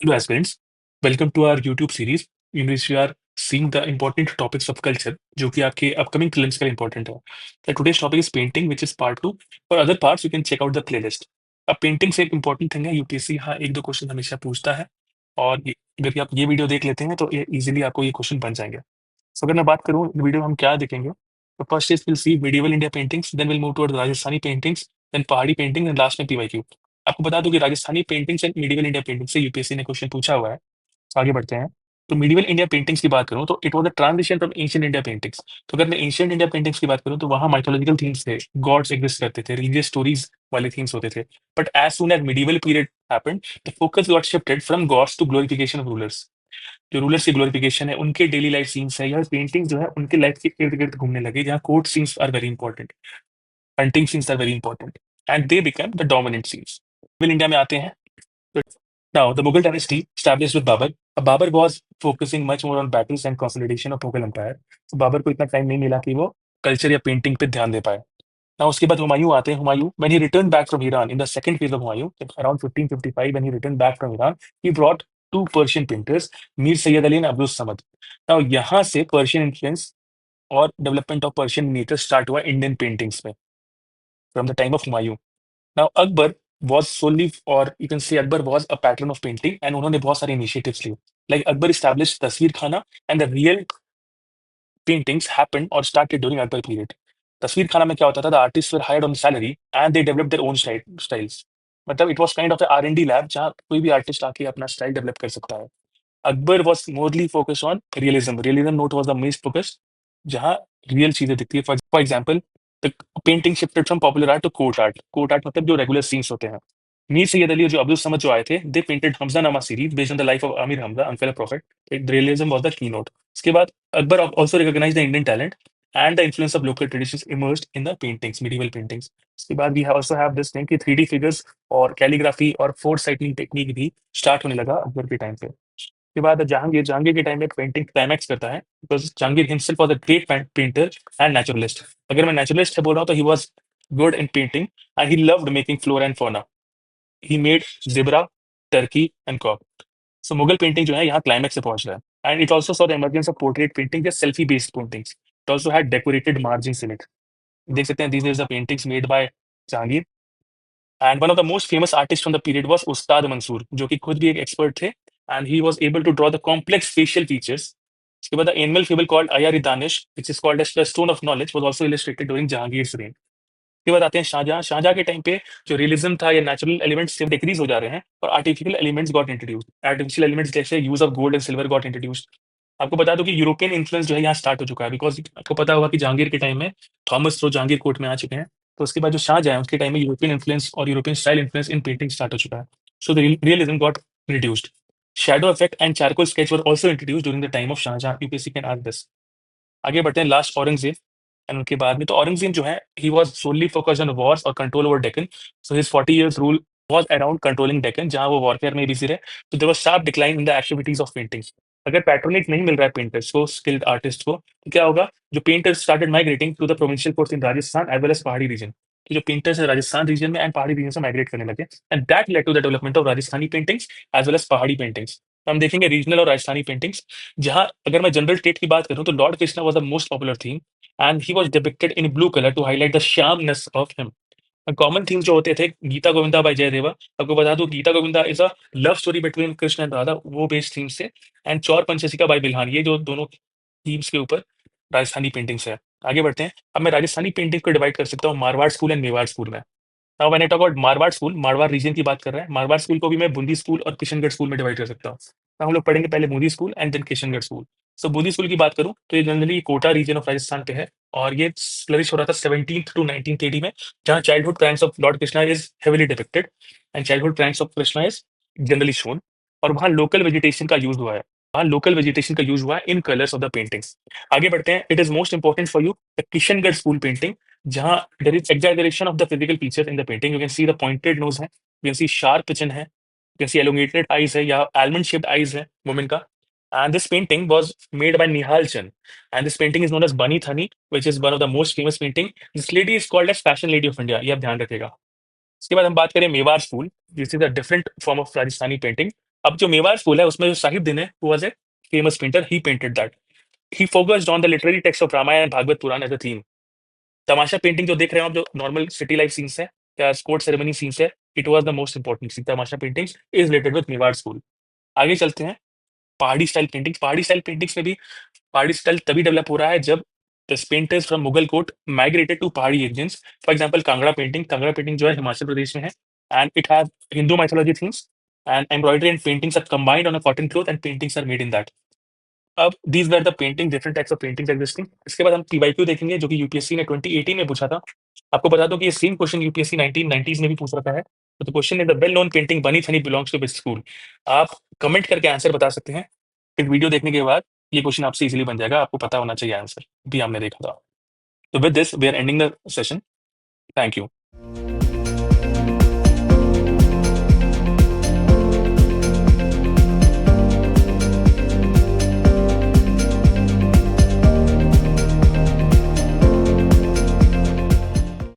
Hello, aspirants. Welcome to our YouTube series in which we are seeing the important topics of culture जो कि आपके upcoming prelims के लिए important है. The today's topic is painting, which is part 2. For other parts, you can check out the playlist. अब painting से एक important thing है, यूपीएससी यहाँ एक दो क्वेश्चन हमेशा पूछता है और अगर आप ये वीडियो देख लेते हैं तो ये इजीली आपको ये क्वेश्चन बन जाएंगे. So अगर मैं बात करूँ वीडियो में हम क्या देखेंगे, तो first is will see medieval India paintings, then will move toward Rajasthani paintings, then Pahari painting, and last में पीवाईक्यू. आपको बता दूं कि Rajasthani paintings and medieval India painting से यूपीएससी ने क्वेश्चन पूछा हुआ है. तो आगे बढ़ते हैं. तो medieval इंडिया पेंटिंग्स की बात करूं तो it was a transition from ancient India paintings. तो अगर मैं एंशिएंट इंडिया पेंटिंग्स की बात करूं तो वहां माइथोलॉजिकल थीम्स थे, गॉड्स एग्जिस्ट करते थे, रिलीजियस स्टोरीज वाले थीम्स होते थे. But as soon as medieval period happened, the focus got shifted from gods to glorification of rulers. जो रूलर्स की ग्लोरिफिकेशन है, उनके डेली लाइफ सीन्स है या पेंटिंग जो है उनके लाइफ के इर्द गिर्द घूमने लगे, जहाँ court scenes are very important, hunting scenes are very important, and they become the dominant scenes. मिल इंडिया में आते हैं. Now, the Mughal dynasty established with Babur. Babur was focusing much more on battles and consolidation of Mughal empire. तो बाबर को इतना time नहीं मिला कि वो कल्चर या पेंटिंग पे ध्यान दे पाए. Now उसके बाद हुमायूं आते हैं. Humayun, when he returned back from Iran in the second phase of Humayun, around 1555, when he returned back from Iran, he brought two Persian painters, Mir Sayyid Ali and Abdul Samad. Now यहाँ से Persian influence और development of Persian nature start हुआ Indian paintings में from the time of Humayun. Now Akbar was solely, or you can say Akbar was a patron of painting, and उन्होंने बहुत सारे initiatives लिए. Like Akbar established तस्वीर खाना, and the real paintings happened or started during Akbar period. तस्वीर खाना में क्या होता था? The artists were hired on salary and they developed their own styles. मतलब it was kind of a R&D lab जहाँ कोई भी artist आके अपना style develop कर सकता है. Akbar was morely focused on realism. Realism note was the most focus, जहाँ real चीजें दिखती है. For example, the painting shifted from popular art to court art. Court art मतलब जो regular scenes होते हैं. मीर सैयद अली और जो अब्दुल समद जो आए थे, they painted Hamzanama series based on the life of Amir Hamza, unfellow prophet. Realism was the keynote. इसके बाद Akbar also recognized the Indian talent and the influence of local traditions emerged in the paintings, medieval paintings. इसके बाद we also have this thing कि 3D figures और calligraphy और foresighting technique भी start होने लगा अकबर के टाइम पे. उसके बाद जहांगीर के टाइम में पेंटिंग क्लाइमैक्स करता है, because Jahangir himself was a great painter and naturalist. अगर मैं नेचुरलिस्ट है बोल रहा हूँ तो he was good in painting and he loved making flora and fauna. He made zebra, turkey and cock. So Mughal painting जो है यहाँ क्लाइमैक्स से पहुंच रहा है. And it also saw the emergence of portrait painting, या selfie based paintings. It also had decorated margins in it. देख सकते हैं, these are the paintings made by Jahangir. And one of the most famous artist from the period was Ustad Mansur, जो कि खुद भी एक expert थे, and he was able to draw the complex facial features. उसके बाद the animal fable called Ayar Danish, which is called as the stone of knowledge, was also illustrated during Jahangir's reign. उसके बाद आते हैं शाहजहां. शाहजहां के टाइम पे जो रियलिज्म था या नेचुरल एलिमेंट्स से डिक्रीज हो जा रहे हैं और artificial elements got introduced. Artificial elements जैसे use of gold and silver got introduced. आपको बता दो कि यूरोपियन इन्फ्लुएंस जो है यहाँ स्टार्ट हो चुका है, बिकॉज आपको पता होगा कि जहांगीर के टाइम में थॉमस रो जहांगीर कोर्ट में आ चुके हैं. तो उसके बाद जो शाहजहां है उसके टाइम में यूरोपियन इन्फ्लुएंस और European style influence in painting start हो चुका है. So the realism got reduced. Shadow effect and charcoal sketch were also introduced during the time of Shahjahan. UPSC can ask this. आगे बढ़ते हैं. लास्ट औरंगजेब, एंड उनके बाद में तो औरंगजेब जो है he was solely focused on wars और control over Deccan. So his 40 years rule was around controlling Deccan, जहां वो वॉरफेयर में बिजी रहे. तो there was sharp decline in the activities of painting. अगर पैट्रोनेज नहीं मिल रहा है पेंटर्स को, स्किल्ड आर्टिस्ट को, तो क्या होगा? जो painters started migrating to the provincial courts in Rajasthan as well as Pahari region. तो जो पेंटर्स है राजस्थान रीजन में एंड पहाड़ी रीजन से माइग्रेट करने लगे, and that led to the development of Rajasthani paintings as well as Pahari paintings. हम देखेंगे रीजनल और राजस्थानी पेंटिंग्स, जहां अगर मैं जनरल स्टेट की बात करूं तो Lord Krishna was the most popular theme, and he was depicted in blue color to highlight the sharpness of him. Common themes जो होते थे, गीता गोविंदा बाय जयदेवा. आपको बता दूं Gita Govinda is a love story between Krishna and Radha, वो बेस्ड थीम्स से. एंड चौर पंचसिका bye Bilhan, ये जो दोनों थीम्स के ऊपर राजस्थानी पेंटिंग्स है. आगे बढ़ते हैं. अब मैं राजस्थानी पेंटिंग को डिवाइड कर सकता हूँ Marwar school and Mewar school में. Now when I talk about Marwar school, Marwar region की बात कर रहे हैं. मारवाड़ स्कूल को भी मैं बूंदी स्कूल और किशनगढ़ स्कूल में डिवाइड कर सकता हूँ. तो हम लोग पढ़ेंगे पहले Bundi school and then Kishangarh school. So Bundi school की बात करूँ तो ये generally Kota region of Rajasthan पे है, और ये फ्लरिश हो रहा था 17th to 19th AD में, जहाँ childhood pranks of Lord Krishna is heavily depicted and childhood pranks of Krishna is generally shown. और वहाँ लोकल वेजिटेशन का यूज हुआ है. वहाँ लोकल वेजिटेशन का यूज हुआ है इन कलर्स ऑफ द पेंटिंग्स. आगे बढ़ते हैं. It is most important for you the Kishangarh school painting, जहाँ there is exaggeration of the physical features in the painting. You can see the pointed nose है, you can see sharp chin है, you can see elongated eyes है या almond shaped eyes है woman का. And this painting was made by Nihal Chand, and this painting is known as Bani Thani, which is one of the most famous painting. This lady is called as Fashion Lady of India. ये आप ध्यान रखिएगा. इसके बाद हम बात करें Mewar school. This is a different form of Rajasthani painting. अब जो मेवाड़ स्कूल है उसमें जो साहिबदीन है, who was a famous painter, he painted that. He focused on the literary text of Ramayana and Bhagavad Puran as a theme. Tamasha painting जो देख रहे हो आप, जो नॉर्मल सिटी लाइफ सीन्स है या कोर्ट सेरेमनी सीन्स है, it was the most important scene. Tamasha paintings is related with Mewar school. आगे चलते हैं. Pahari style paintings. Pahari style paintings में भी पहाड़ी स्टाइल तभी डेवलप हो रहा है जब this painters from Mughal court migrated to Pahari regions. For example Kangra painting. Kangra painting जो है हिमाचल प्रदेश में है and it has Hindu mythology themes and embroidery and paintings are combined on a cotton cloth and paintings are made in that. अब these were the painting, different types of paintings existing. इसके बाद हम PYQ देखेंगे जो कि UPSC ने 2018 में पूछा था. आपको बता दूं कि ये सेम क्वेश्चन यूपीएससी 1990s में भी पूछ रखा है. तो the question is the well known painting बनी थनी बिलोंग्स टू विच स्कूल. आप कमेंट करके आंसर बता सकते हैं. फिर वीडियो देखने के बाद ये क्वेश्चन आपसे इजीली बन जाएगा. आपको पता होना चाहिए आंसर भी. हमने देखा था. तो with this we are ending the session. Thank you.